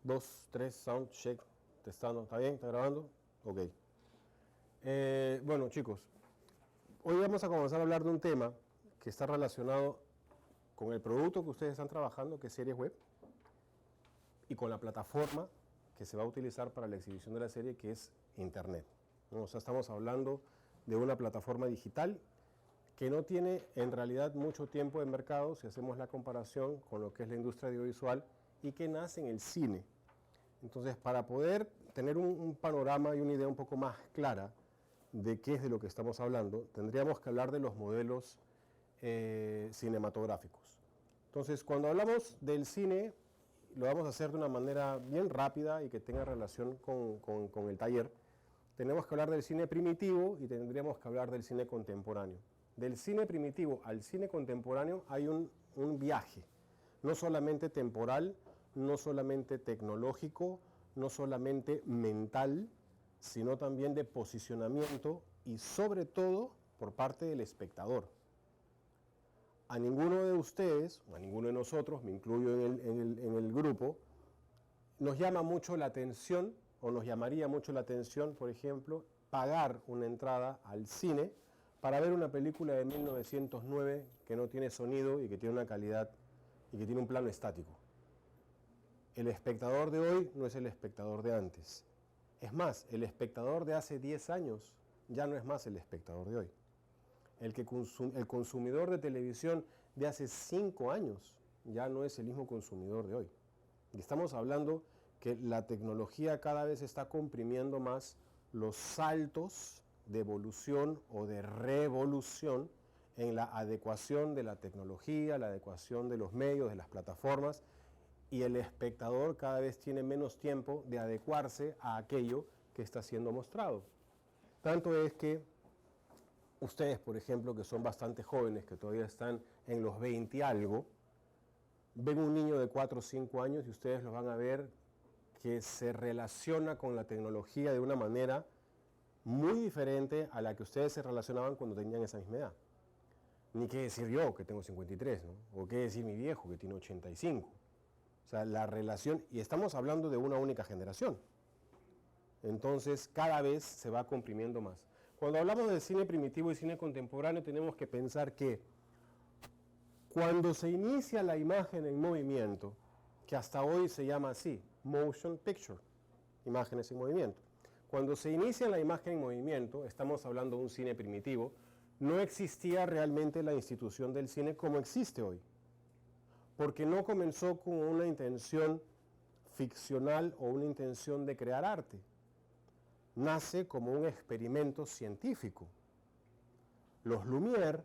2, 3, sound, check, testando. ¿Está bien? ¿Está grabando? Ok. Bueno, chicos, hoy vamos a comenzar a hablar de un tema que está relacionado con el producto que ustedes están trabajando, que es Series Web, y con la plataforma que se va a utilizar para la exhibición de la serie, que es Internet, ¿no? O sea, estamos hablando de una plataforma digital que no tiene en realidad mucho tiempo de mercado si hacemos la comparación con lo que es la industria audiovisual y que nace en el cine. Entonces, para poder tener un panorama y una idea un poco más clara de qué es de lo que estamos hablando, tendríamos que hablar de los modelos cinematográficos. Entonces, cuando hablamos del cine, lo vamos a hacer de una manera bien rápida y que tenga relación con el taller. Tenemos que hablar del cine primitivo y tendríamos que hablar del cine contemporáneo. Del cine primitivo al cine contemporáneo hay un viaje, no solamente temporal, no solamente tecnológico, no solamente mental, sino también de posicionamiento y sobre todo por parte del espectador. A ninguno de ustedes, o a ninguno de nosotros, me incluyo en el grupo, nos llama mucho la atención, o nos llamaría mucho la atención, por ejemplo, pagar una entrada al cine para ver una película de 1909 que no tiene sonido y que tiene una calidad y que tiene un plano estático. El espectador de hoy no es el espectador de antes. Es más, el espectador de hace 10 años ya no es más el espectador de hoy. El consumidor de televisión de hace 5 años ya no es el mismo consumidor de hoy. Y estamos hablando que la tecnología cada vez está comprimiendo más los saltos de evolución o de revolución en la adecuación de la tecnología, la adecuación de los medios, de las plataformas, y el espectador cada vez tiene menos tiempo de adecuarse a aquello que está siendo mostrado. Tanto es que ustedes, por ejemplo, que son bastante jóvenes, que todavía están en los 20 y algo, ven un niño de 4 o 5 años y ustedes lo van a ver que se relaciona con la tecnología de una manera muy diferente a la que ustedes se relacionaban cuando tenían esa misma edad. Ni qué decir yo, que tengo 53, ¿no? O qué decir mi viejo, que tiene 85. O sea, la relación, y estamos hablando de una única generación. Entonces, cada vez se va comprimiendo más. Cuando hablamos de cine primitivo y cine contemporáneo, tenemos que pensar que cuando se inicia la imagen en movimiento, que hasta hoy se llama así, motion picture, imágenes en movimiento. Cuando se inicia la imagen en movimiento, estamos hablando de un cine primitivo, no existía realmente la institución del cine como existe hoy, porque no comenzó con una intención ficcional o una intención de crear arte. Nace como un experimento científico. Los Lumière,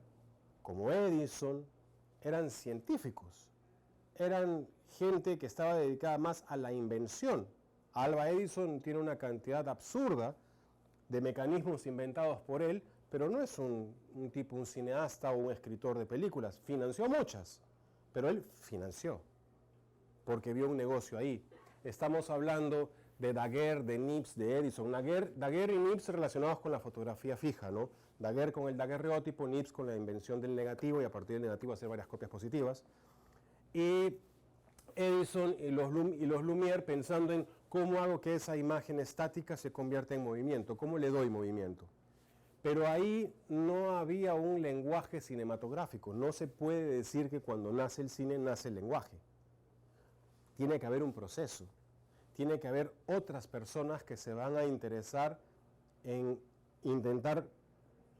como Edison, eran científicos, eran gente que estaba dedicada más a la invención. Alva Edison tiene una cantidad absurda de mecanismos inventados por él, pero no es un cineasta o un escritor de películas. Financió muchas, pero él financió, porque vio un negocio ahí. Estamos hablando de Daguerre, de Nips, de Edison. Daguerre y Nips relacionados con la fotografía fija, ¿no? Daguerre con el daguerreótipo, Nips con la invención del negativo y a partir del negativo hacer varias copias positivas. Y Edison y los Lumière pensando en cómo hago que esa imagen estática se convierta en movimiento, cómo le doy movimiento. Pero ahí no había un lenguaje cinematográfico. No se puede decir que cuando nace el cine nace el lenguaje. Tiene que haber un proceso. Tiene que haber otras personas que se van a interesar en intentar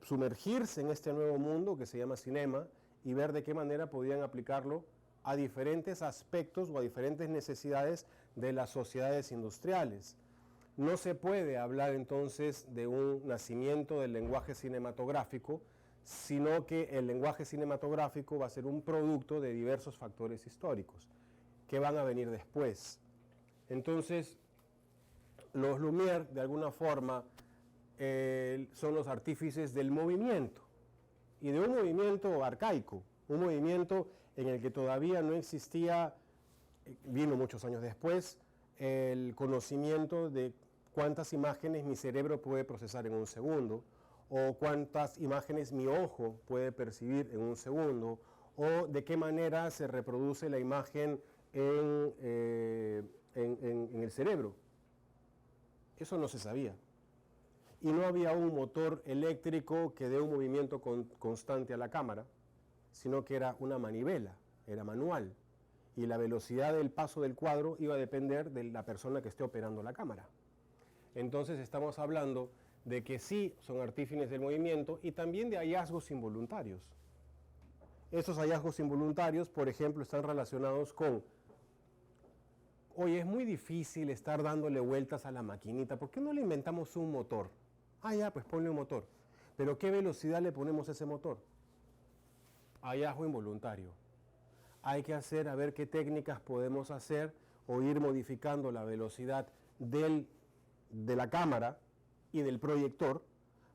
sumergirse en este nuevo mundo que se llama cinema y ver de qué manera podían aplicarlo a diferentes aspectos o a diferentes necesidades de las sociedades industriales. No se puede hablar entonces de un nacimiento del lenguaje cinematográfico, sino que el lenguaje cinematográfico va a ser un producto de diversos factores históricos que van a venir después. Entonces, los Lumière, de alguna forma, son los artífices del movimiento, y de un movimiento arcaico, un movimiento en el que todavía no existía, vino muchos años después, el conocimiento de cuántas imágenes mi cerebro puede procesar en un segundo, o cuántas imágenes mi ojo puede percibir en un segundo, o de qué manera se reproduce la imagen en el cerebro. Eso no se sabía. Y no había un motor eléctrico que dé un movimiento constante a la cámara, sino que era una manivela, era manual. Y la velocidad del paso del cuadro iba a depender de la persona que esté operando la cámara. Entonces estamos hablando de que sí son artífices del movimiento y también de hallazgos involuntarios. Esos hallazgos involuntarios, por ejemplo, están relacionados con: oye, es muy difícil estar dándole vueltas a la maquinita, ¿por qué no le inventamos un motor? Ah, ya, pues ponle un motor. ¿Pero qué velocidad le ponemos a ese motor? Hallazgo involuntario. Hay que hacer, a ver qué técnicas podemos hacer o ir modificando la velocidad de la cámara y del proyector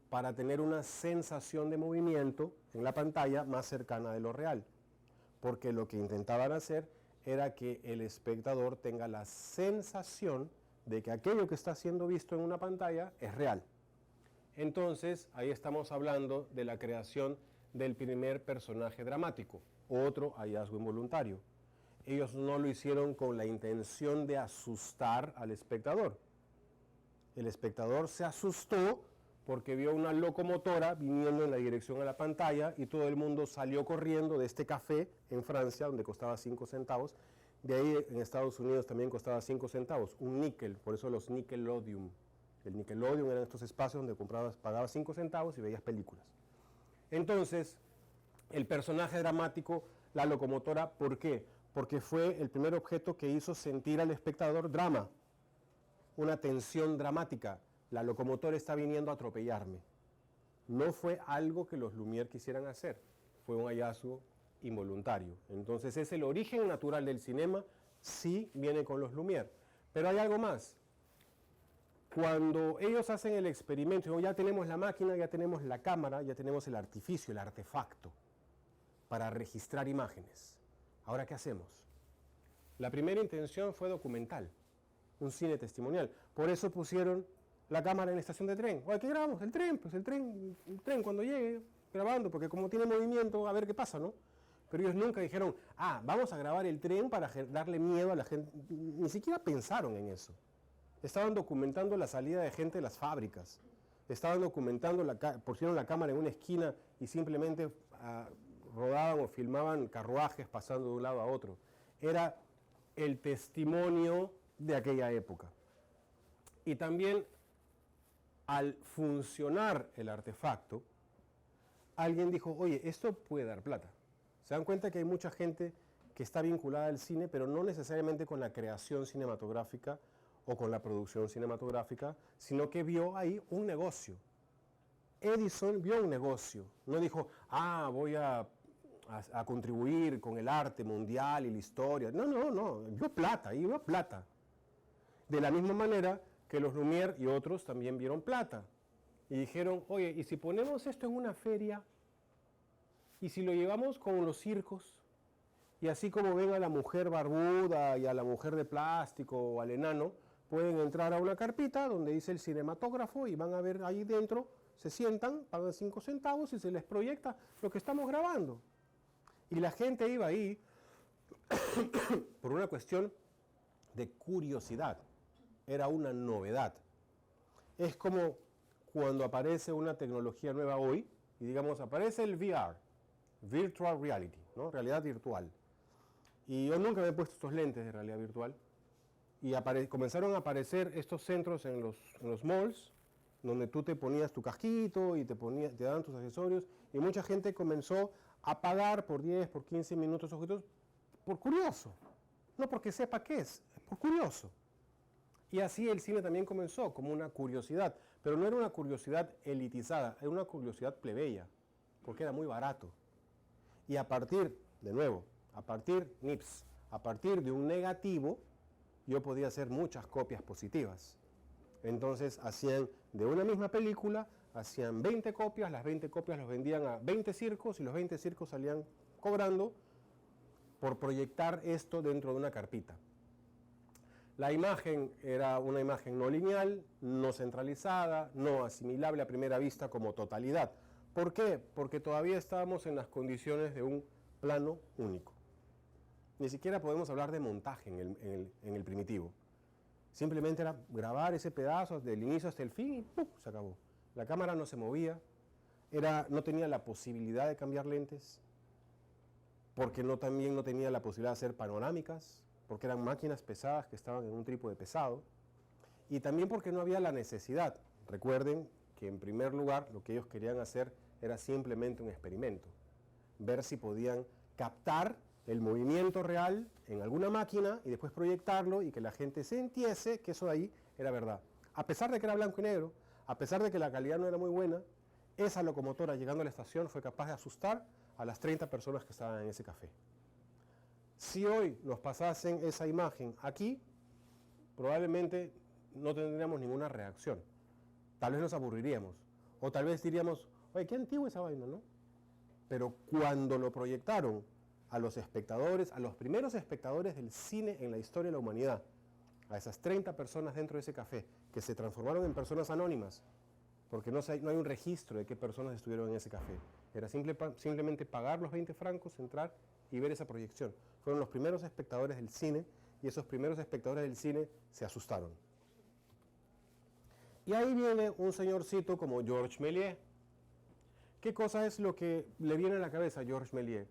para tener una sensación de movimiento en la pantalla más cercana de lo real. Porque lo que intentaban hacer era que el espectador tenga la sensación de que aquello que está siendo visto en una pantalla es real. Entonces, ahí estamos hablando de la creación del primer personaje dramático, otro hallazgo involuntario. Ellos no lo hicieron con la intención de asustar al espectador. El espectador se asustó porque vio una locomotora viniendo en la dirección a la pantalla y todo el mundo salió corriendo de este café en Francia, donde costaba 5 centavos. De ahí en Estados Unidos también costaba 5 centavos, un níquel, por eso los Nickelodeon. El Nickelodeon eran estos espacios donde pagabas 5 centavos y veías películas. Entonces, el personaje dramático, la locomotora, ¿por qué? Porque fue el primer objeto que hizo sentir al espectador drama, una tensión dramática. La locomotora está viniendo a atropellarme. No fue algo que los Lumière quisieran hacer, fue un hallazgo involuntario. Entonces es el origen natural del cinema, sí viene con los Lumière. Pero hay algo más. Cuando ellos hacen el experimento, ya tenemos la máquina, ya tenemos la cámara, ya tenemos el artificio, el artefacto para registrar imágenes. ¿Ahora qué hacemos? La primera intención fue documental, un cine testimonial. Por eso pusieron la cámara en la estación de tren. Oye, ¿qué grabamos? El tren, pues el tren cuando llegue, grabando, porque como tiene movimiento, a ver qué pasa, ¿no? Pero ellos nunca dijeron, vamos a grabar el tren para darle miedo a la gente. Ni siquiera pensaron en eso. Estaban documentando la salida de gente de las fábricas. Estaban documentando, pusieron la cámara en una esquina y simplemente rodaban o filmaban carruajes pasando de un lado a otro. Era el testimonio de aquella época. Y también, al funcionar el artefacto, alguien dijo, oye, esto puede dar plata. Se dan cuenta que hay mucha gente que está vinculada al cine, pero no necesariamente con la creación cinematográfica o con la producción cinematográfica, sino que vio ahí un negocio. Edison vio un negocio, no dijo, voy a contribuir con el arte mundial y la historia. No, vio plata, ahí vio plata. De la misma manera que los Lumière y otros también vieron plata. Y dijeron, oye, ¿y si ponemos esto en una feria? ¿Y si lo llevamos con los circos? Y así como ven a la mujer barbuda y a la mujer de plástico o al enano, pueden entrar a una carpita donde dice el cinematógrafo y van a ver ahí dentro, se sientan, pagan 5 centavos y se les proyecta lo que estamos grabando. Y la gente iba ahí por una cuestión de curiosidad. Era una novedad. Es como cuando aparece una tecnología nueva hoy y digamos aparece el VR, Virtual Reality, ¿no? Realidad virtual. Y yo nunca me he puesto estos lentes de realidad virtual y comenzaron a aparecer estos centros en los malls donde tú te ponías tu casquito y te daban tus accesorios y mucha gente comenzó a pagar por 10, por 15 minutos ojitos por curioso, no porque sepa qué es por curioso. Y así el cine también comenzó como una curiosidad, pero no era una curiosidad elitizada, era una curiosidad plebeya, porque era muy barato. Y a partir, de nuevo, a partir de un negativo, yo podía hacer muchas copias positivas. Entonces hacían de una misma película, hacían 20 copias, las 20 copias los vendían a 20 circos y los 20 circos salían cobrando por proyectar esto dentro de una carpita. La imagen era una imagen no lineal, no centralizada, no asimilable a primera vista como totalidad. ¿Por qué? Porque todavía estábamos en las condiciones de un plano único. Ni siquiera podemos hablar de montaje en el primitivo. Simplemente era grabar ese pedazo del inicio hasta el fin y ¡pum!, se acabó. La cámara no se movía, no tenía la posibilidad de cambiar lentes, porque también no tenía la posibilidad de hacer panorámicas, porque eran máquinas pesadas que estaban en un trípode pesado, y también porque no había la necesidad. Recuerden que en primer lugar lo que ellos querían hacer era simplemente un experimento, ver si podían captar el movimiento real en alguna máquina y después proyectarlo y que la gente sintiese que eso de ahí era verdad. A pesar de que era blanco y negro, a pesar de que la calidad no era muy buena, esa locomotora llegando a la estación fue capaz de asustar a las 30 personas que estaban en ese café. Si hoy nos pasasen esa imagen aquí, probablemente no tendríamos ninguna reacción. Tal vez nos aburriríamos. O tal vez diríamos, oye, qué antigua esa vaina, ¿no? Pero cuando lo proyectaron a los espectadores, a los primeros espectadores del cine en la historia de la humanidad, a esas 30 personas dentro de ese café, que se transformaron en personas anónimas, porque no hay un registro de qué personas estuvieron en ese café. Era simplemente pagar los 20 francos, entrar y ver esa proyección. Fueron los primeros espectadores del cine y esos primeros espectadores del cine se asustaron. Y ahí viene un señorcito como Georges Méliès. ¿Qué cosa es lo que le viene a la cabeza a Georges Méliès?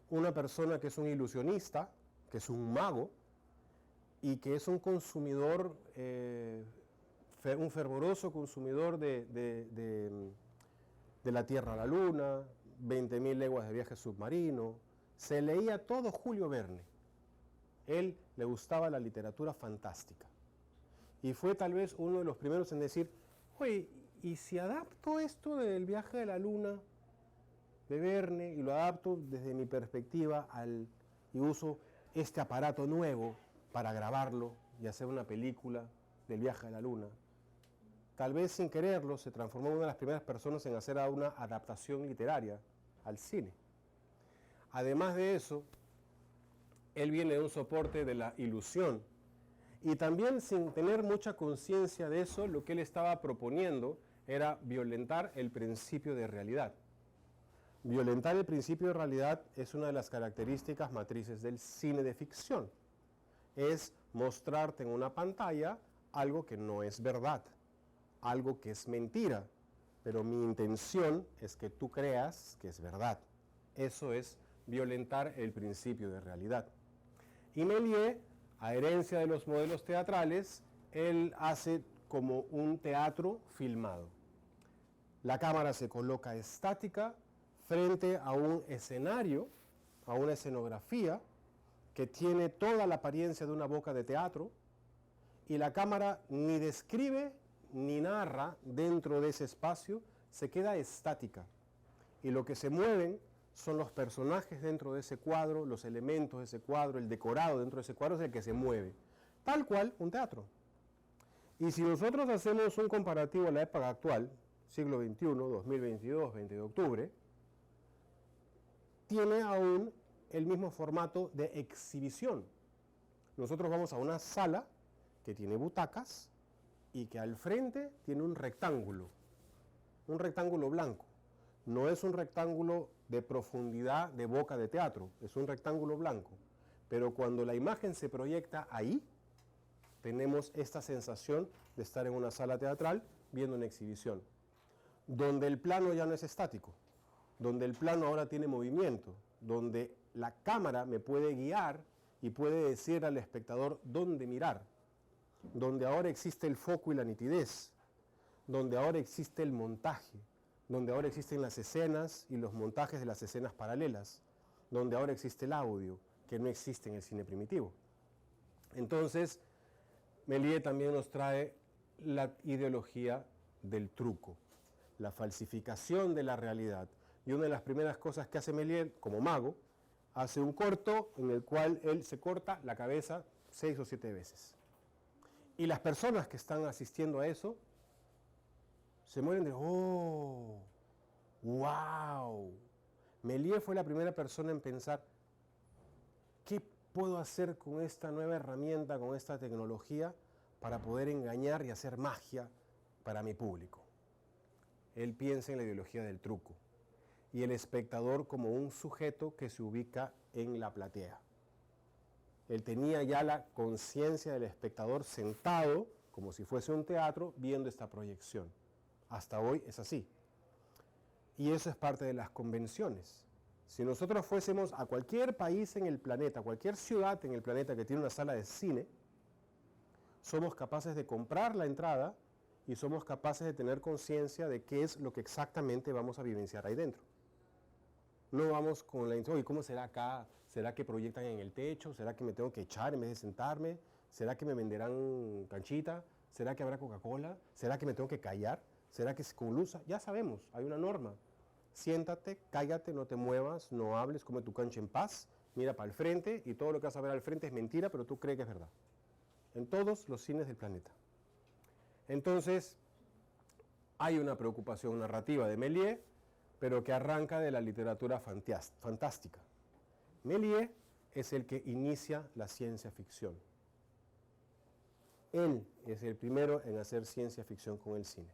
Una persona que es un ilusionista, que es un mago y que es un consumidor, un fervoroso consumidor de la Tierra a la Luna, 20.000 leguas de viaje submarino. Se leía todo Julio Verne. Él le gustaba la literatura fantástica. Y fue tal vez uno de los primeros en decir, oye, ¿y si adapto esto del viaje de la Luna de Verne y lo adapto desde mi perspectiva y uso este aparato nuevo para grabarlo y hacer una película del viaje a la Luna? Tal vez sin quererlo se transformó en una de las primeras personas en hacer una adaptación literaria al cine. Además de eso, él viene de un soporte de la ilusión y también sin tener mucha conciencia de eso, lo que él estaba proponiendo era violentar el principio de realidad. Violentar el principio de realidad es una de las características matrices del cine de ficción. Es mostrarte en una pantalla algo que no es verdad, algo que es mentira, pero mi intención es que tú creas que es verdad. Eso es violentar el principio de realidad. Y Méliès, a herencia de los modelos teatrales, él hace como un teatro filmado. La cámara se coloca estática frente a un escenario, a una escenografía que tiene toda la apariencia de una boca de teatro, y la cámara ni describe ni narra dentro de ese espacio, se queda estática. Y lo que se mueven son los personajes dentro de ese cuadro, los elementos de ese cuadro, el decorado dentro de ese cuadro es el que se mueve. Tal cual un teatro. Y si nosotros hacemos un comparativo a la época actual, siglo XXI, 2022, 20 de octubre, tiene aún el mismo formato de exhibición. Nosotros vamos a una sala que tiene butacas y que al frente tiene un rectángulo blanco. No es un rectángulo de profundidad de boca de teatro, es un rectángulo blanco. Pero cuando la imagen se proyecta ahí, tenemos esta sensación de estar en una sala teatral viendo una exhibición, donde el plano ya no es estático, donde el plano ahora tiene movimiento, donde la cámara me puede guiar y puede decir al espectador dónde mirar, donde ahora existe el foco y la nitidez, donde ahora existe el montaje, donde ahora existen las escenas y los montajes de las escenas paralelas, donde ahora existe el audio, que no existe en el cine primitivo. Entonces, Méliès también nos trae la ideología del truco, la falsificación de la realidad. Y una de las primeras cosas que hace Méliès como mago, hace un corto en el cual él se corta la cabeza 6 o 7 veces. Y las personas que están asistiendo a eso se mueren de ¡oh! ¡Wow! Méliès fue la primera persona en pensar ¿qué puedo hacer con esta nueva herramienta, con esta tecnología para poder engañar y hacer magia para mi público? Él piensa en la ideología del truco y el espectador como un sujeto que se ubica en la platea. Él tenía ya la conciencia del espectador sentado, como si fuese un teatro, viendo esta proyección. Hasta hoy es así. Y eso es parte de las convenciones. Si nosotros fuésemos a cualquier país en el planeta, cualquier ciudad en el planeta que tiene una sala de cine, somos capaces de comprar la entrada y somos capaces de tener conciencia de qué es lo que exactamente vamos a vivenciar ahí dentro. No vamos con la intro, ¿y cómo será acá? ¿Será que proyectan en el techo? ¿Será que me tengo que echar en vez de sentarme? ¿Será que me venderán canchita? ¿Será que habrá Coca-Cola? ¿Será que me tengo que callar? ¿Será que es con luz? Ya sabemos, hay una norma. Siéntate, cállate, no te muevas, no hables, come tu cancha en paz, mira para el frente y todo lo que vas a ver al frente es mentira, pero tú crees que es verdad. En todos los cines del planeta. Entonces, hay una preocupación narrativa de Méliès, pero que arranca de la literatura fantástica. Méliès es el que inicia la ciencia ficción. Él es el primero en hacer ciencia ficción con el cine.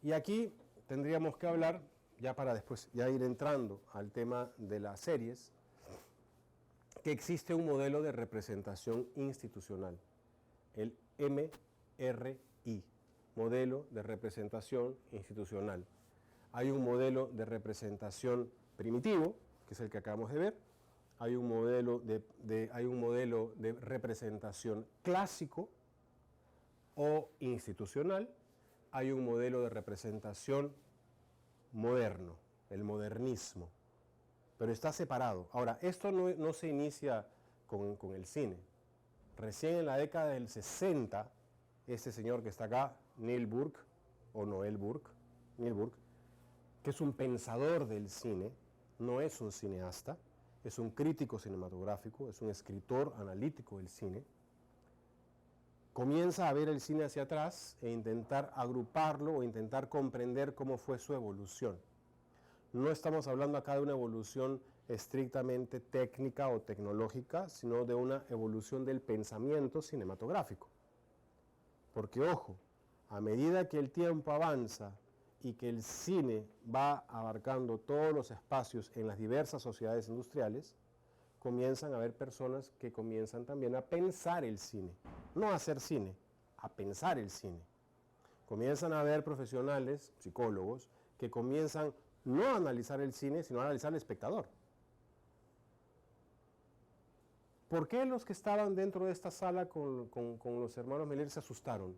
Y aquí tendríamos que hablar, ya para después ya ir entrando al tema de las series, que existe un modelo de representación institucional, el MRI, modelo de representación institucional. Hay un modelo de representación primitivo, que es el que acabamos de ver, hay un modelo de representación clásico o institucional, hay un modelo de representación moderno, el modernismo, pero está separado. Ahora, esto no se inicia con el cine. Recién en la década del 60, este señor que está acá, Neil Burke, que es un pensador del cine, no es un cineasta, es un crítico cinematográfico, es un escritor analítico del cine, comienza a ver el cine hacia atrás e intentar agruparlo o intentar comprender cómo fue su evolución. No estamos hablando acá de una evolución estrictamente técnica o tecnológica, sino de una evolución del pensamiento cinematográfico. Porque, ojo, a medida que el tiempo avanza y que el cine va abarcando todos los espacios en las diversas sociedades industriales, comienzan a haber personas que comienzan también a pensar el cine, no a hacer cine, a pensar el cine. Comienzan a haber profesionales, psicólogos, que comienzan no a analizar el cine, sino a analizar al espectador. ¿Por qué los que estaban dentro de esta sala con los hermanos Méliès se asustaron?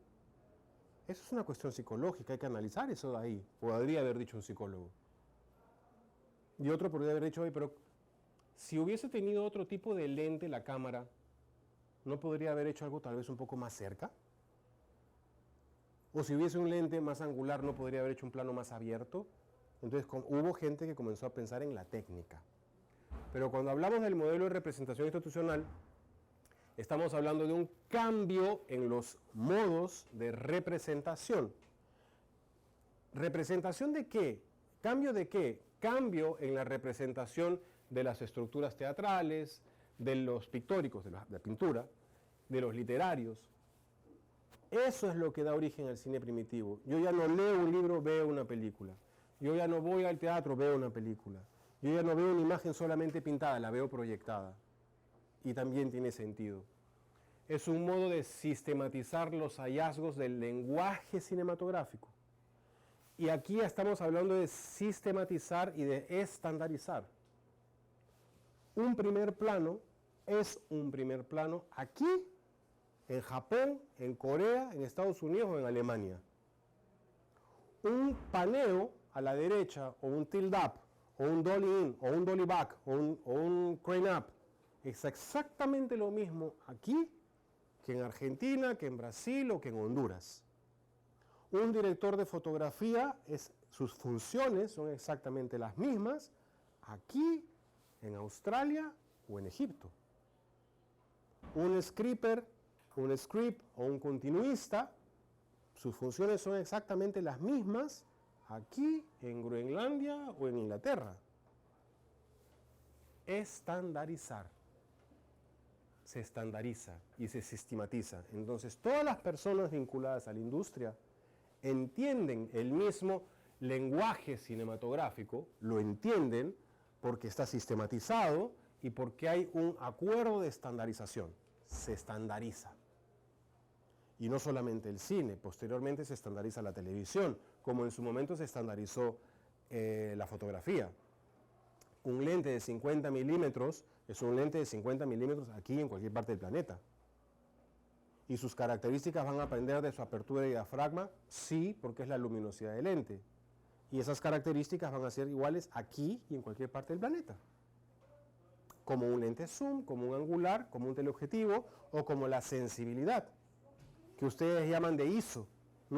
Eso es una cuestión psicológica, hay que analizar eso de ahí. Podría haber dicho un psicólogo. Y otro podría haber dicho, oye, pero si hubiese tenido otro tipo de lente la cámara, ¿no podría haber hecho algo tal vez un poco más cerca? O si hubiese un lente más angular, ¿no podría haber hecho un plano más abierto? Entonces hubo gente que comenzó a pensar en la técnica. Pero cuando hablamos del modelo de representación institucional, estamos hablando de un cambio en los modos de representación. ¿Representación de qué? ¿Cambio de qué? Cambio en la representación de las estructuras teatrales, de los pictóricos, de la pintura, de los literarios. Eso es lo que da origen al cine primitivo. Yo ya no leo un libro, veo una película. Yo ya no voy al teatro, veo una película. Yo ya no veo una imagen solamente pintada, la veo proyectada. Y también tiene sentido. Es un modo de sistematizar los hallazgos del lenguaje cinematográfico. Y aquí estamos hablando de sistematizar y de estandarizar. Un primer plano es un primer plano aquí, en Japón, en Corea, en Estados Unidos o en Alemania. Un paneo a la derecha o un tilt up o un dolly in o un dolly back o un crane up es exactamente lo mismo aquí que en Argentina, que en Brasil o que en Honduras. Un director de fotografía, sus funciones son exactamente las mismas aquí, en Australia o en Egipto. Un script o un continuista, sus funciones son exactamente las mismas aquí, en Groenlandia o en Inglaterra. Estandarizar. Se estandariza y se sistematiza. Entonces, todas las personas vinculadas a la industria entienden el mismo lenguaje cinematográfico, lo entienden porque está sistematizado y porque hay un acuerdo de estandarización. Se estandariza. Y no solamente el cine, posteriormente se estandariza la televisión, como en su momento se estandarizó la fotografía. Un lente de 50 milímetros es un lente de 50 milímetros aquí en cualquier parte del planeta. ¿Y sus características van a depender de su apertura y diafragma? Sí, porque es la luminosidad del lente. Y esas características van a ser iguales aquí y en cualquier parte del planeta. Como un lente zoom, como un angular, como un teleobjetivo o como la sensibilidad, que ustedes llaman de ISO o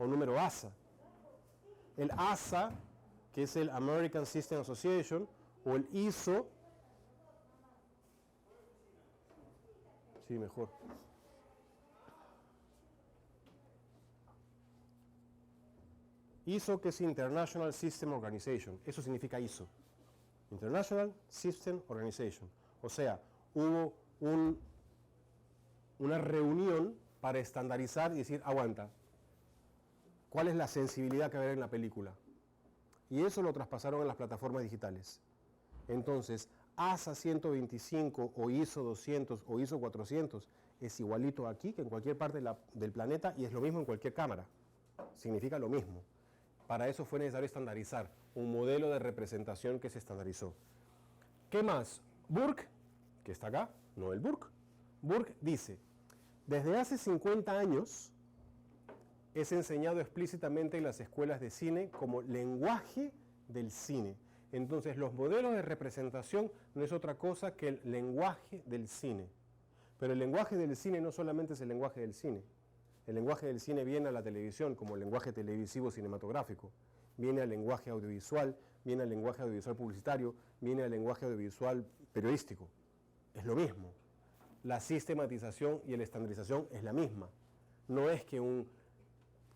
número ASA. El ASA, que es el American System Association, o el ISO, sí, mejor. ISO, que es International System Organization, eso significa ISO, International System Organization. O sea, hubo una reunión para estandarizar y decir, aguanta, ¿cuál es la sensibilidad que va a haber en la película? Y eso lo traspasaron a las plataformas digitales. Entonces, ASA 125 o ISO 200 o ISO 400 es igualito aquí que en cualquier parte del planeta y es lo mismo en cualquier cámara. Significa lo mismo. Para eso fue necesario estandarizar un modelo de representación que se estandarizó. ¿Qué más? Burke, que está acá, no el Burke. Burke dice, desde hace 50 años es enseñado explícitamente en las escuelas de cine como lenguaje del cine. Entonces, los modelos de representación no es otra cosa que el lenguaje del cine. Pero el lenguaje del cine no solamente es el lenguaje del cine. El lenguaje del cine viene a la televisión como el lenguaje televisivo cinematográfico. Viene al lenguaje audiovisual, viene al lenguaje audiovisual publicitario, viene al lenguaje audiovisual periodístico. Es lo mismo. La sistematización y la estandarización es la misma. No es que un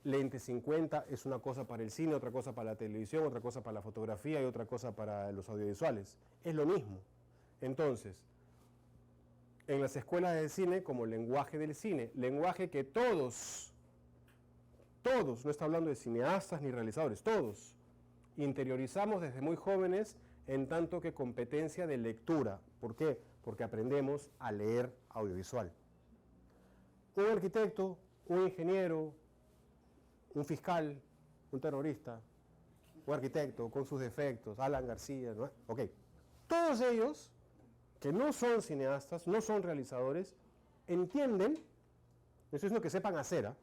lente 50 es una cosa para el cine, otra cosa para la televisión, otra cosa para la fotografía y otra cosa para los audiovisuales. Es lo mismo. Entonces, en las escuelas de cine como lenguaje del cine, lenguaje que todos, no está hablando de cineastas ni realizadores, todos interiorizamos desde muy jóvenes en tanto que competencia de lectura. ¿Por qué? Porque aprendemos a leer audiovisual. Un arquitecto, un ingeniero, un fiscal, un terrorista, un arquitecto con sus defectos, Alan García, ¿no? Ok. Todos ellos, que no son cineastas, no son realizadores, entienden, eso es lo que sepan hacer, ¿eh?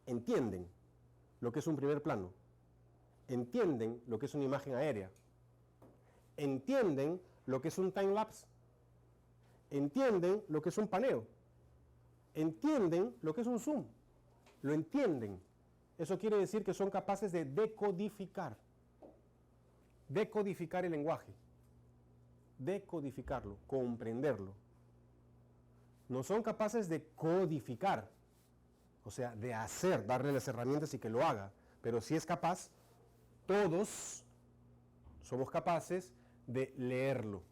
Entienden lo que es un primer plano, entienden lo que es una imagen aérea, entienden lo que es un time-lapse, entienden lo que es un paneo, entienden lo que es un zoom, lo entienden. Eso quiere decir que son capaces de decodificar el lenguaje, decodificarlo, comprenderlo. No son capaces de codificar, o sea, de hacer, darle las herramientas y que lo haga, pero sí es capaz, todos somos capaces de leerlo,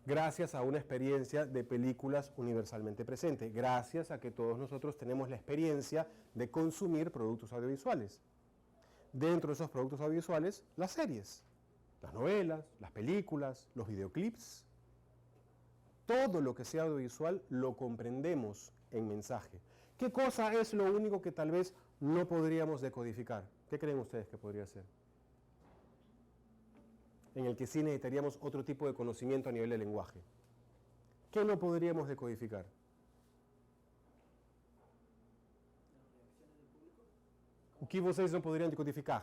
gracias a una experiencia de películas universalmente presente, gracias a que todos nosotros tenemos la experiencia de consumir productos audiovisuales. Dentro de esos productos audiovisuales, las series, las novelas, las películas, los videoclips, todo lo que sea audiovisual lo comprendemos en mensaje. ¿Qué cosa es lo único que tal vez no podríamos decodificar? ¿Qué creen ustedes que podría ser? En el que sí necesitaríamos otro tipo de conocimiento a nivel de lenguaje. ¿Qué no podríamos decodificar? O que vocês não poderiam decodificar?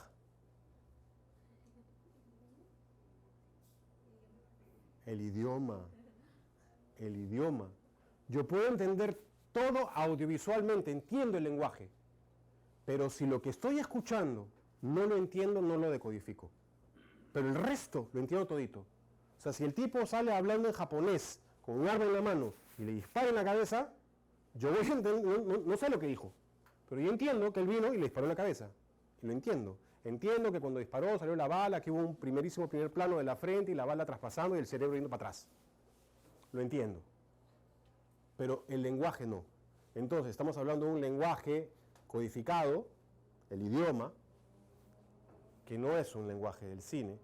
El idioma. El idioma. Yo puedo entender todo audiovisualmente, entiendo el lenguaje, pero si lo que estoy escuchando no lo entiendo, no lo decodifico. Pero el resto lo entiendo todito. O sea, si el tipo sale hablando en japonés, con un arma en la mano, y le dispara en la cabeza, yo voy a entender, no sé lo que dijo, pero yo entiendo que él vino y le disparó en la cabeza. Y lo entiendo. Entiendo que cuando disparó salió la bala, que hubo un primer plano de la frente y la bala traspasando y el cerebro yendo para atrás. Lo entiendo. Pero el lenguaje no. Entonces, estamos hablando de un lenguaje codificado, el idioma, que no es un lenguaje del cine,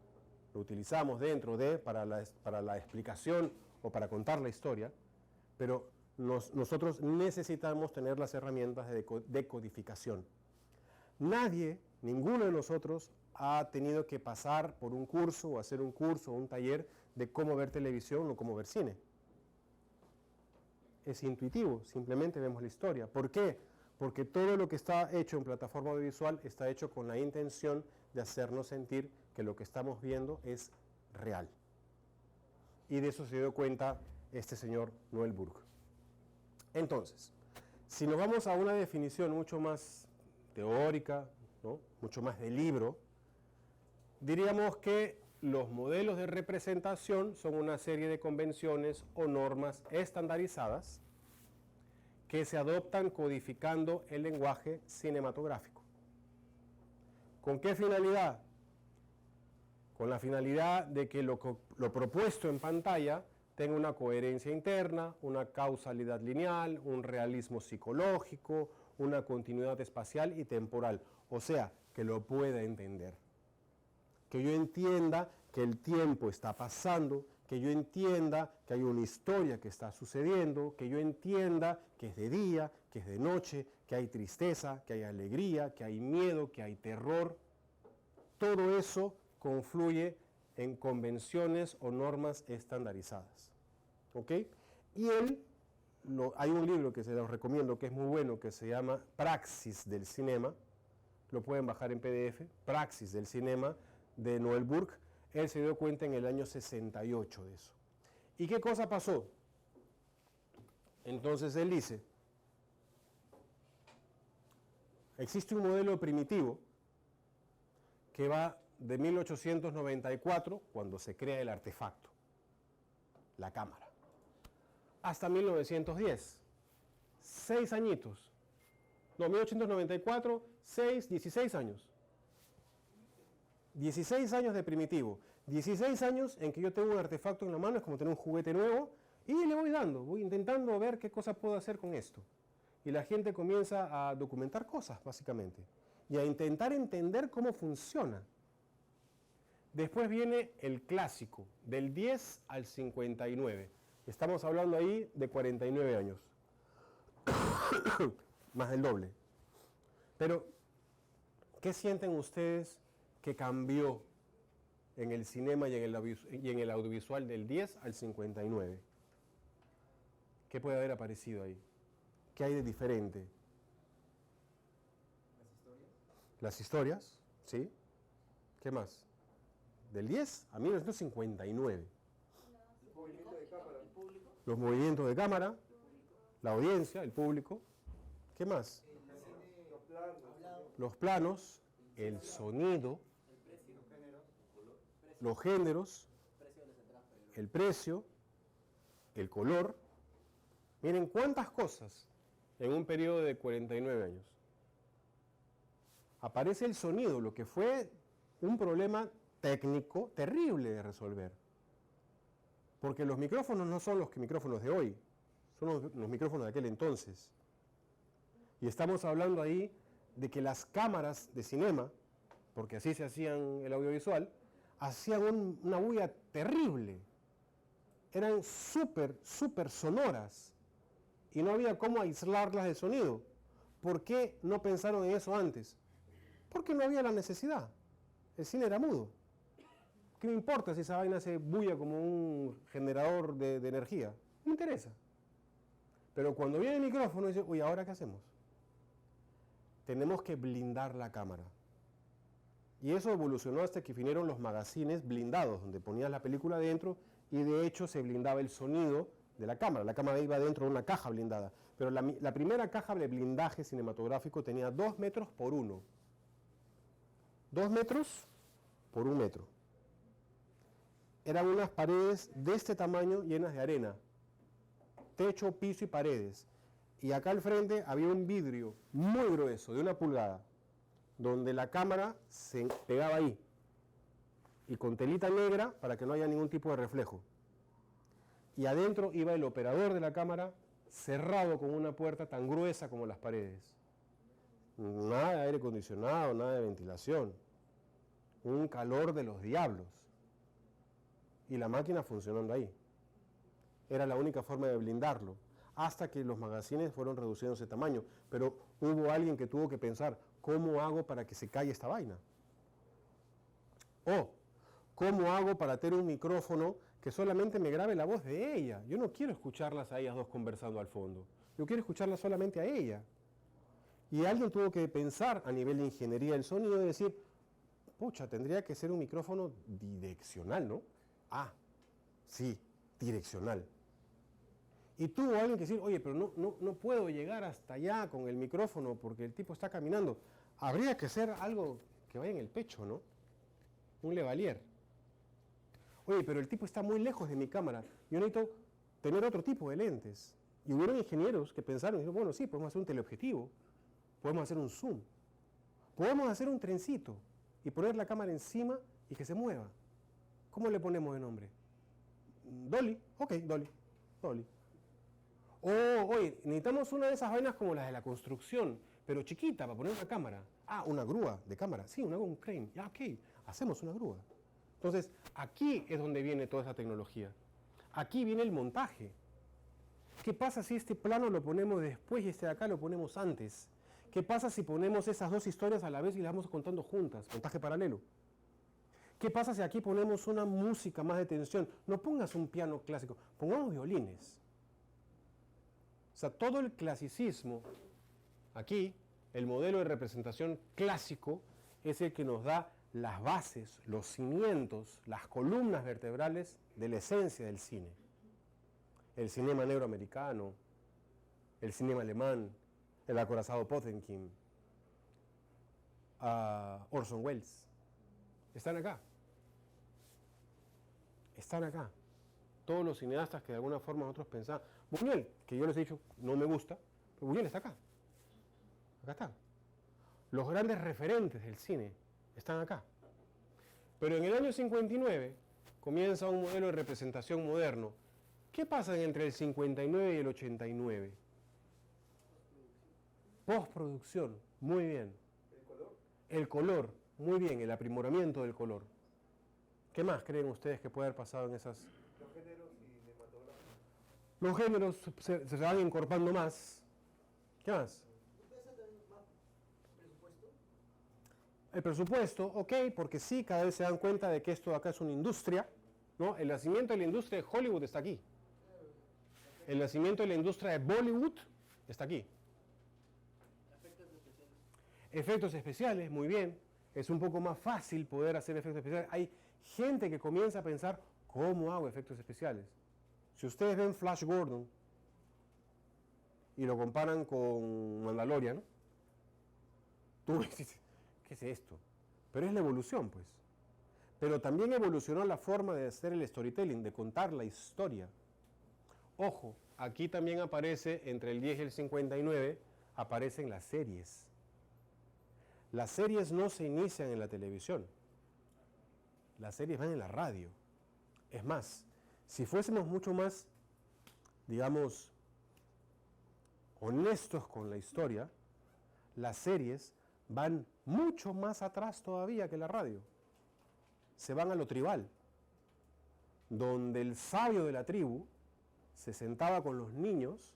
lo utilizamos dentro de, para la explicación o para contar la historia, pero nosotros necesitamos tener las herramientas de decodificación. Nadie, ninguno de nosotros, ha tenido que pasar por un curso o hacer un curso o un taller de cómo ver televisión o cómo ver cine. Es intuitivo, simplemente vemos la historia. ¿Por qué? Porque todo lo que está hecho en plataforma audiovisual está hecho con la intención de hacernos sentir que lo que estamos viendo es real. Y de eso se dio cuenta este señor Noel Burke. Entonces, si nos vamos a una definición mucho más teórica, ¿no?, mucho más de libro, diríamos que los modelos de representación son una serie de convenciones o normas estandarizadas que se adoptan codificando el lenguaje cinematográfico. ¿Con qué finalidad? Con la finalidad de que lo propuesto en pantalla tenga una coherencia interna, una causalidad lineal, un realismo psicológico, una continuidad espacial y temporal. O sea, que lo pueda entender. Que yo entienda que el tiempo está pasando, que yo entienda que hay una historia que está sucediendo, que yo entienda que es de día, que es de noche, que hay tristeza, que hay alegría, que hay miedo, que hay terror. Todo eso confluye en convenciones o normas estandarizadas. ¿Ok? Y hay un libro que se los recomiendo que es muy bueno, que se llama Praxis del Cinema. Lo pueden bajar en PDF, Praxis del Cinema, de Noel Burke. Él se dio cuenta en el año 68 de eso. ¿Y qué cosa pasó? Entonces él dice, existe un modelo primitivo que va de 1894, cuando se crea el artefacto, la cámara, hasta 1910. 6 añitos. No, 1894, 16 años. 16 años de primitivo. 16 años en que yo tengo un artefacto en la mano, es como tener un juguete nuevo, y le voy dando, voy intentando ver qué cosa puedo hacer con esto. Y la gente comienza a documentar cosas, básicamente, y a intentar entender cómo funciona. Después viene el clásico, del 10 al 59. Estamos hablando ahí de 49 años. Más del doble. Pero, ¿qué sienten ustedes que cambió en el cinema y en el audiovisual del 10 al 59? ¿Qué puede haber aparecido ahí? ¿Qué hay de diferente? Las historias, ¿sí? ¿Qué más? Del 10 a 1959. Los movimientos de cámara, la audiencia, el público. ¿Qué más? Los planos, el sonido, los géneros, el precio, el color. Miren cuántas cosas en un periodo de 49 años. Aparece el sonido, lo que fue un problema técnico terrible de resolver. Porque los micrófonos no son los micrófonos de hoy, son los micrófonos de aquel entonces. Y estamos hablando ahí de que las cámaras de cinema, porque así se hacían el audiovisual, hacían una bulla terrible. Eran súper sonoras. Y no había cómo aislarlas del sonido. ¿Por qué no pensaron en eso antes? Porque no había la necesidad. El cine era mudo. ¿Qué me importa si esa vaina se bulla como un generador de energía? No me interesa. Pero cuando viene el micrófono, dice, uy, ¿ahora qué hacemos? Tenemos que blindar la cámara. Y eso evolucionó hasta que vinieron los magazines blindados, donde ponías la película dentro y de hecho se blindaba el sonido de la cámara. La cámara iba dentro de una caja blindada. Pero la primera caja de blindaje cinematográfico tenía 2 metros por 1. 2 metros por 1 metro. Eran unas paredes de este tamaño llenas de arena. Techo, piso y paredes. Y acá al frente había un vidrio muy grueso, de 1 pulgada, donde la cámara se pegaba ahí. Y con telita negra para que no haya ningún tipo de reflejo. Y adentro iba el operador de la cámara cerrado con una puerta tan gruesa como las paredes. Nada de aire acondicionado, nada de ventilación. Un calor de los diablos. y la máquina funcionando ahí. Era la única forma de blindarlo, hasta que los magazines fueron reduciendo ese tamaño. Pero hubo alguien que tuvo que pensar, ¿cómo hago para que se calle esta vaina? O, ¿cómo hago para tener un micrófono que solamente me grabe la voz de ella? Yo no quiero escucharlas a ellas dos conversando al fondo. Yo quiero escucharlas solamente a ella. Y alguien tuvo que pensar a nivel de ingeniería del sonido y decir, pucha, tendría que ser un micrófono direccional, ¿no? Ah, sí, direccional. Y tuvo alguien que decir, oye, pero no puedo llegar hasta allá con el micrófono porque el tipo está caminando. Habría que hacer algo que vaya en el pecho, ¿no? Un lavalier. Oye, pero el tipo está muy lejos de mi cámara. Yo necesito tener otro tipo de lentes. Y hubieron ingenieros que pensaron, bueno, sí, podemos hacer un teleobjetivo, podemos hacer un zoom, podemos hacer un trencito y poner la cámara encima y que se mueva. ¿Cómo le ponemos de nombre? Dolly. Ok, Dolly. Dolly. Oye, necesitamos una de esas vainas como las de la construcción, pero chiquita, para poner una cámara. Ah, una grúa de cámara. Sí, un crane. Ya, ok, hacemos una grúa. Entonces, aquí es donde viene toda esa tecnología. Aquí viene el montaje. ¿Qué pasa si este plano lo ponemos después y este de acá lo ponemos antes? ¿Qué pasa si ponemos esas dos historias a la vez y las vamos contando juntas? Montaje paralelo. ¿Qué pasa si aquí ponemos una música más de tensión? No pongas un piano clásico, pongamos violines. O sea, todo el clasicismo, aquí, el modelo de representación clásico es el que nos da las bases, los cimientos, las columnas vertebrales de la esencia del cine. El cinema negro americano, el cinema alemán, el acorazado Potemkin, Orson Welles, están acá. Están acá. Todos los cineastas que de alguna forma nosotros pensamos. Buñuel, que yo les he dicho, no me gusta, pero Buñuel está acá. Acá está. Los grandes referentes del cine están acá. Pero en el año 59 comienza un modelo de representación moderno. ¿Qué pasa entre el 59 y el 89? Postproducción, muy bien. ¿El color? El color, muy bien, el aprimoramiento del color. ¿Qué más creen ustedes que puede haber pasado en esas? Los géneros cinematográficos. Los géneros se van incorporando más. ¿Qué más? El presupuesto, ok, porque sí, cada vez se dan cuenta de que esto de acá es una industria, ¿no? El nacimiento de la industria de Hollywood está aquí. El nacimiento de la industria de Bollywood está aquí. Efectos especiales. Efectos especiales, muy bien. Es un poco más fácil poder hacer efectos especiales. Hay gente que comienza a pensar, ¿cómo hago efectos especiales? Si ustedes ven Flash Gordon y lo comparan con Mandalorian, tú dices, ¿qué es esto? Pero es la evolución, pues. Pero también evolucionó la forma de hacer el storytelling, de contar la historia. Ojo, aquí también aparece, entre el 10 y el 59, aparecen las series. Las series no se inician en la televisión. Las series van en la radio. Es más, si fuésemos mucho más, digamos, honestos con la historia, las series van mucho más atrás todavía que la radio. Se van a lo tribal, donde el sabio de la tribu se sentaba con los niños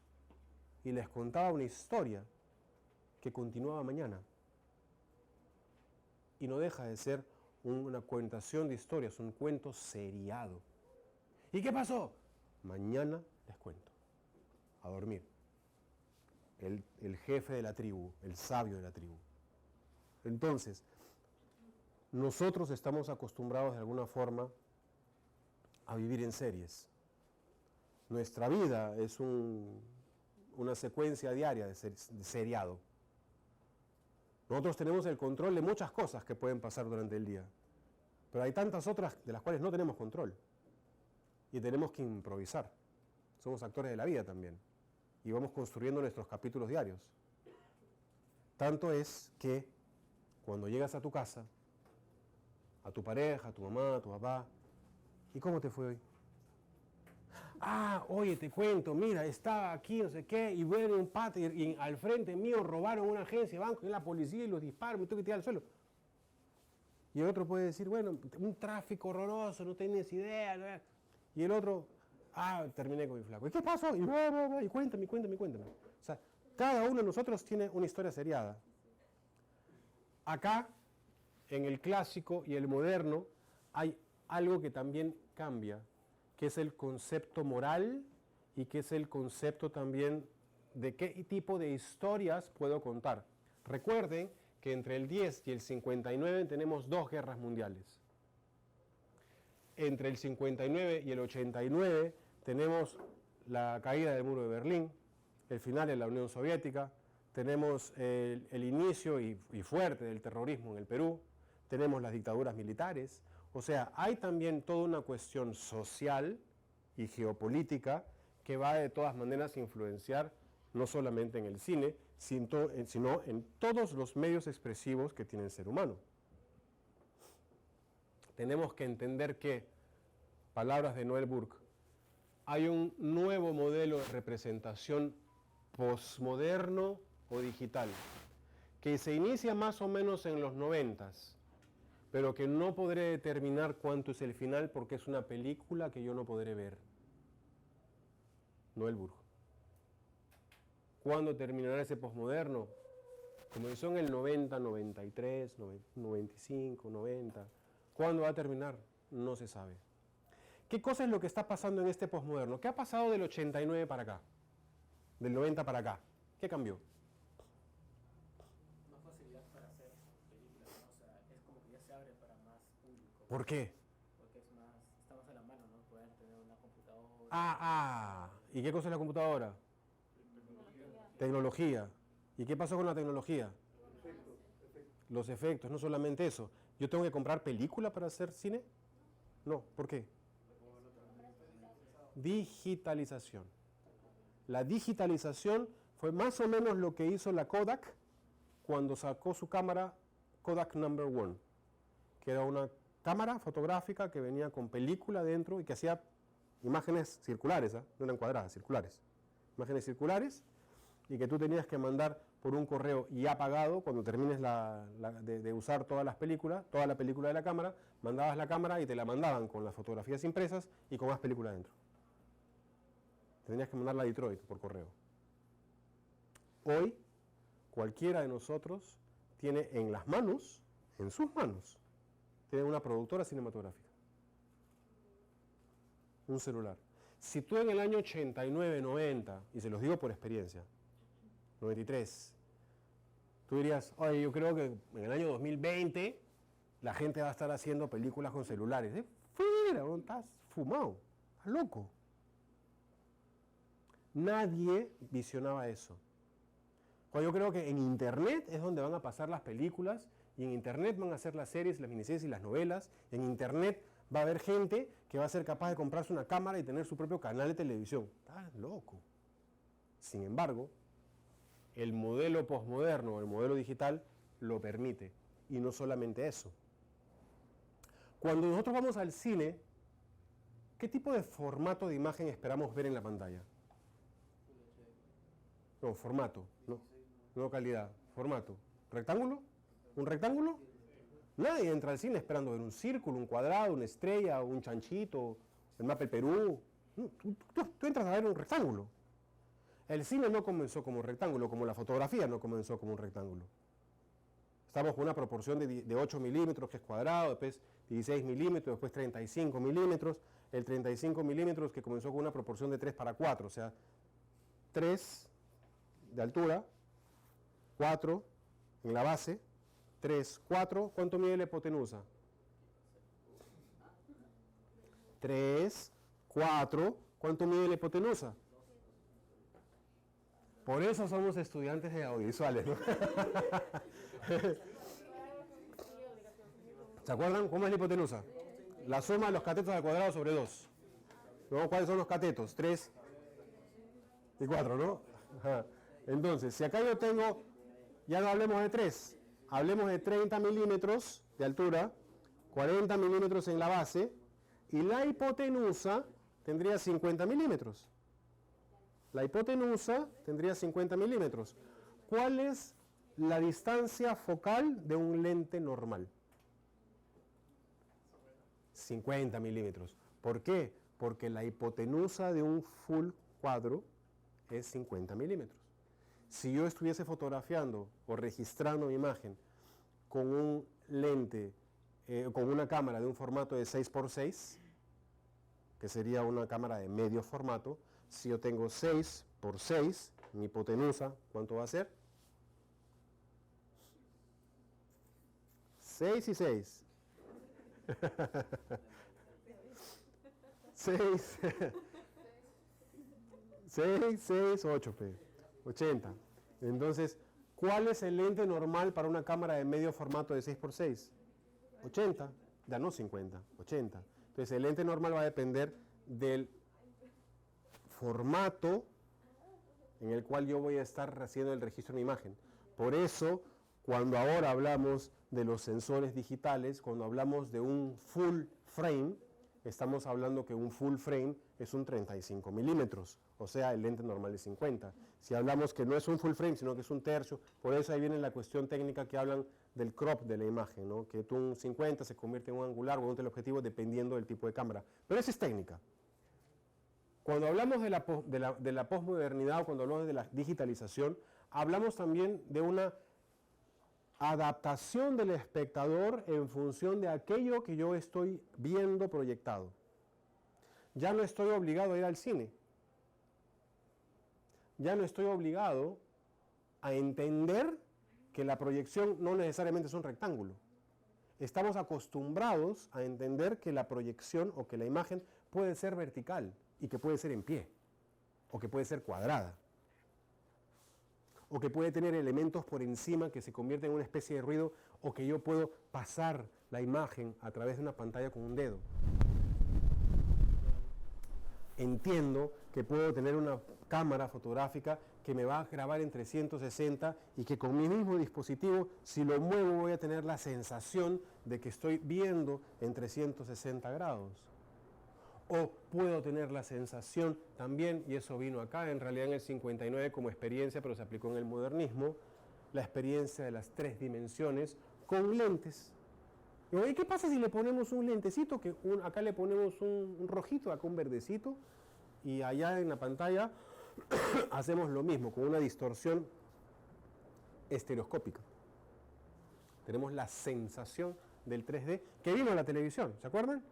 y les contaba una historia que continuaba mañana. Y no deja de ser una cuentación de historias, un cuento seriado. ¿Y qué pasó? Mañana les cuento. A dormir. El jefe de la tribu, el sabio de la tribu. Entonces, nosotros estamos acostumbrados de alguna forma a vivir en series. Nuestra vida es una secuencia diaria de seriado. Nosotros tenemos el control de muchas cosas que pueden pasar durante el día, pero hay tantas otras de las cuales no tenemos control y tenemos que improvisar. Somos actores de la vida también y vamos construyendo nuestros capítulos diarios. Tanto es que cuando llegas a tu casa, a tu pareja, a tu mamá, a tu papá, ¿y cómo te fue hoy? Ah, oye, te cuento, mira, estaba aquí, no sé qué, y viene un pata y al frente mío robaron una agencia de banco, y la policía y los disparos, me tuve que tirar al suelo. Y el otro puede decir, bueno, un tráfico horroroso, no tienes idea. ¿No? Y el otro, terminé con mi flaco. ¿Y qué pasó? Y cuéntame. O sea, cada uno de nosotros tiene una historia seriada. Acá, en el clásico y el moderno, hay algo que también cambia, que es el concepto moral y que es el concepto también de qué tipo de historias puedo contar. Recuerden que entre el 10 y el 59 tenemos 2 guerras mundiales. Entre el 59 y el 89 tenemos la caída del muro de Berlín, el final de la Unión Soviética, tenemos el inicio y fuerte del terrorismo en el Perú, tenemos las dictaduras militares. O sea, hay también toda una cuestión social y geopolítica que va de todas maneras a influenciar no solamente en el cine, sino en todos los medios expresivos que tiene el ser humano. Tenemos que entender que, palabras de Noel Burke, hay un nuevo modelo de representación posmoderno o digital, que se inicia más o menos en los 90s, pero que no podré determinar cuánto es el final porque es una película que yo no podré ver. Noel Burke. ¿Cuándo terminará ese posmoderno? Comenzó en el 90, 93, 95, 90. ¿Cuándo va a terminar? No se sabe. ¿Qué cosa es lo que está pasando en este posmoderno? ¿Qué ha pasado del 89 para acá? Del 90 para acá. ¿Qué cambió? Más facilidad para hacer películas, ¿no? O sea, es como que ya se abre para más público. ¿Por qué? Porque está más a la mano, ¿no? Poder tener una computadora. ¿Y qué cosa es la computadora? Tecnología. ¿Y qué pasó con la tecnología? Los efectos, no solamente eso. ¿Yo tengo que comprar película para hacer cine? No, ¿por qué? Digitalización. La digitalización fue más o menos lo que hizo la Kodak cuando sacó su cámara Kodak No. 1, que era una cámara fotográfica que venía con película dentro y que hacía imágenes circulares, no eran cuadradas, circulares. Imágenes circulares y que tú tenías que mandar por un correo ya pagado cuando termines de usar todas las películas, toda la película de la cámara, mandabas la cámara y te la mandaban con las fotografías impresas y con más película dentro. Tenías que mandarla a Detroit por correo. Hoy, cualquiera de nosotros tiene en las manos, en sus manos, tiene una productora cinematográfica. Un celular. Si tú en el año 89, 90, y se los digo por experiencia, 93, tú dirías, oye, yo creo que en el año 2020 la gente va a estar haciendo películas con celulares. Fuera, estás fumado, estás loco. Nadie visionaba eso. Yo creo que en Internet es donde van a pasar las películas, y en Internet van a hacer las series, las miniseries y las novelas. En Internet va a haber gente que va a ser capaz de comprarse una cámara y tener su propio canal de televisión. Estás loco. Sin embargo, el modelo posmoderno, el modelo digital, lo permite. Y no solamente eso. Cuando nosotros vamos al cine, ¿qué tipo de formato de imagen esperamos ver en la pantalla? No, formato, no calidad, formato. ¿Rectángulo? ¿Un rectángulo? Nadie entra al cine esperando ver un círculo, un cuadrado, una estrella, un chanchito, el mapa del Perú. No, tú entras a ver un rectángulo. El cine no comenzó como un rectángulo, como la fotografía no comenzó como un rectángulo. Estamos con una proporción de 8 milímetros, que es cuadrado, después 16 milímetros, después 35 milímetros. El 35 milímetros que comenzó con una proporción de 3:4, o sea, 3 de altura, 4 en la base, 3, 4, ¿cuánto mide la hipotenusa? 3, 4, ¿cuánto mide la hipotenusa? Por eso somos estudiantes de audiovisuales, ¿no? ¿Se acuerdan cómo es la hipotenusa? La suma de los catetos al cuadrado sobre 2. Luego, ¿cuáles son los catetos? 3 y 4, ¿no? Ajá. Entonces, si acá yo tengo, ya no hablemos de 3, hablemos de 30 milímetros de altura, 40 milímetros en la base, y la hipotenusa tendría 50 milímetros. La hipotenusa tendría 50 milímetros. ¿Cuál es la distancia focal de un lente normal? 50 milímetros. ¿Por qué? Porque la hipotenusa de un full cuadro es 50 milímetros. Si yo estuviese fotografiando o registrando mi imagen con un lente, con una cámara de un formato de 6x6, que sería una cámara de medio formato, si yo tengo 6x6, mi hipotenusa, ¿cuánto va a ser? 6 y 6. 6, 6, 8, 80. Entonces, ¿cuál es el lente normal para una cámara de medio formato de 6x6? 80, ya no 50, 80. Entonces, el lente normal va a depender del formato en el cual yo voy a estar haciendo el registro de mi imagen. Por eso, cuando ahora hablamos de los sensores digitales, cuando hablamos de un full frame, estamos hablando que un full frame es un 35 milímetros, o sea, el lente normal es 50. Si hablamos que no es un full frame, sino que es un tercio, por eso ahí viene la cuestión técnica que hablan del crop de la imagen, ¿no? Que un 50 se convierte en un angular o un teleobjetivo dependiendo del tipo de cámara. Pero esa es técnica. Cuando hablamos de la posmodernidad o cuando hablamos de la digitalización, hablamos también de una adaptación del espectador en función de aquello que yo estoy viendo proyectado. Ya no estoy obligado a ir al cine. Ya no estoy obligado a entender que la proyección no necesariamente es un rectángulo. Estamos acostumbrados a entender que la proyección o que la imagen puede ser vertical y que puede ser en pie, o que puede ser cuadrada, o que puede tener elementos por encima que se convierten en una especie de ruido, o que yo puedo pasar la imagen a través de una pantalla con un dedo. Entiendo que puedo tener una cámara fotográfica que me va a grabar en 360 y que con mi mismo dispositivo, si lo muevo, voy a tener la sensación de que estoy viendo en 360 grados. O puedo tener la sensación también, y eso vino acá, en realidad en el 59 como experiencia, pero se aplicó en el modernismo, la experiencia de las 3 dimensiones con lentes. ¿Y qué pasa si le ponemos un lentecito? Que acá le ponemos un rojito, acá un verdecito, y allá en la pantalla hacemos lo mismo, con una distorsión estereoscópica. Tenemos la sensación del 3D que vino a la televisión, ¿se acuerdan?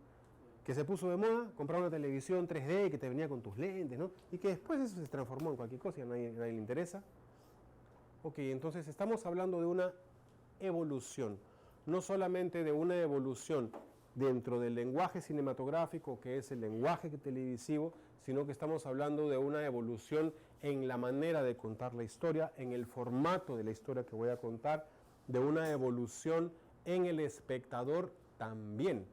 Que se puso de moda, comprar una televisión 3D que te venía con tus lentes, ¿no? Y que después eso se transformó en cualquier cosa y a nadie le interesa. Ok, entonces estamos hablando de una evolución, no solamente de una evolución dentro del lenguaje cinematográfico, que es el lenguaje televisivo, sino que estamos hablando de una evolución en la manera de contar la historia, en el formato de la historia que voy a contar, de una evolución en el espectador también.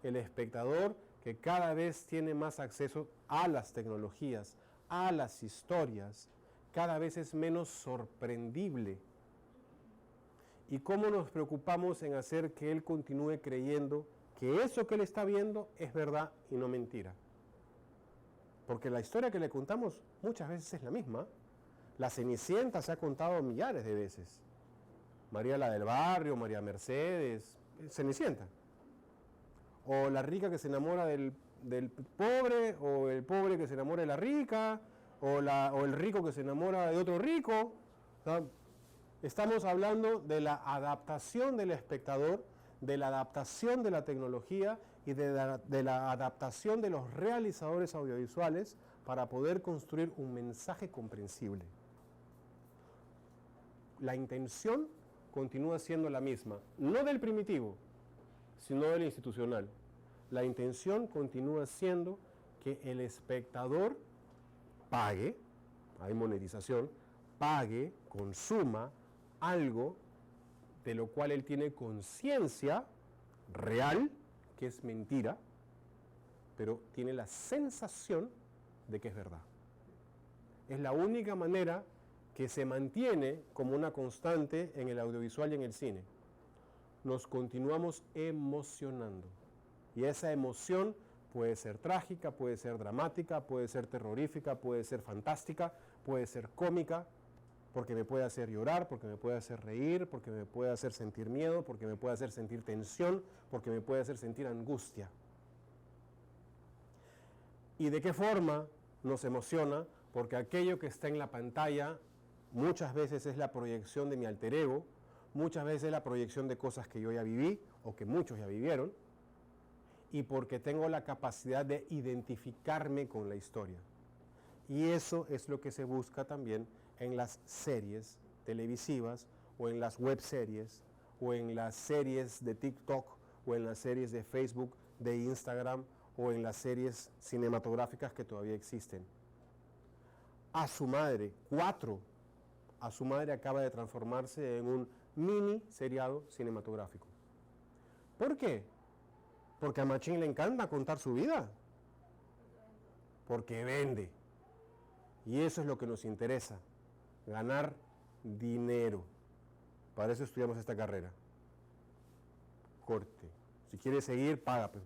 El espectador que cada vez tiene más acceso a las tecnologías, a las historias, cada vez es menos sorprendible. ¿Y cómo nos preocupamos en hacer que él continúe creyendo que eso que él está viendo es verdad y no mentira? Porque la historia que le contamos muchas veces es la misma. La Cenicienta se ha contado millares de veces. María la del Barrio, María Mercedes, Cenicienta. O la rica que se enamora del pobre, o el pobre que se enamora de la rica, o el rico que se enamora de otro rico. O sea, estamos hablando de la adaptación del espectador, de la adaptación de la tecnología y de la adaptación de los realizadores audiovisuales para poder construir un mensaje comprensible. La intención continúa siendo la misma, no del primitivo, sino del institucional. La intención continúa siendo que el espectador pague, hay monetización, pague, consuma algo de lo cual él tiene conciencia real, que es mentira, pero tiene la sensación de que es verdad. Es la única manera que se mantiene como una constante en el audiovisual y en el cine. Nos continuamos emocionando. Y esa emoción puede ser trágica, puede ser dramática, puede ser terrorífica, puede ser fantástica, puede ser cómica, porque me puede hacer llorar, porque me puede hacer reír, porque me puede hacer sentir miedo, porque me puede hacer sentir tensión, porque me puede hacer sentir angustia. ¿Y de qué forma nos emociona? Porque aquello que está en la pantalla muchas veces es la proyección de mi alter ego, muchas veces es la proyección de cosas que yo ya viví o que muchos ya vivieron, y porque tengo la capacidad de identificarme con la historia. Y eso es lo que se busca también en las series televisivas o en las web series o en las series de TikTok o en las series de Facebook, de Instagram o en las series cinematográficas que todavía existen. A su madre, 4, a su madre acaba de transformarse en un mini seriado cinematográfico. ¿Por qué? Porque a Machín le encanta contar su vida. Porque vende. Y eso es lo que nos interesa, ganar dinero. Para eso estudiamos esta carrera. Corte. Si quieres seguir, paga. Pues.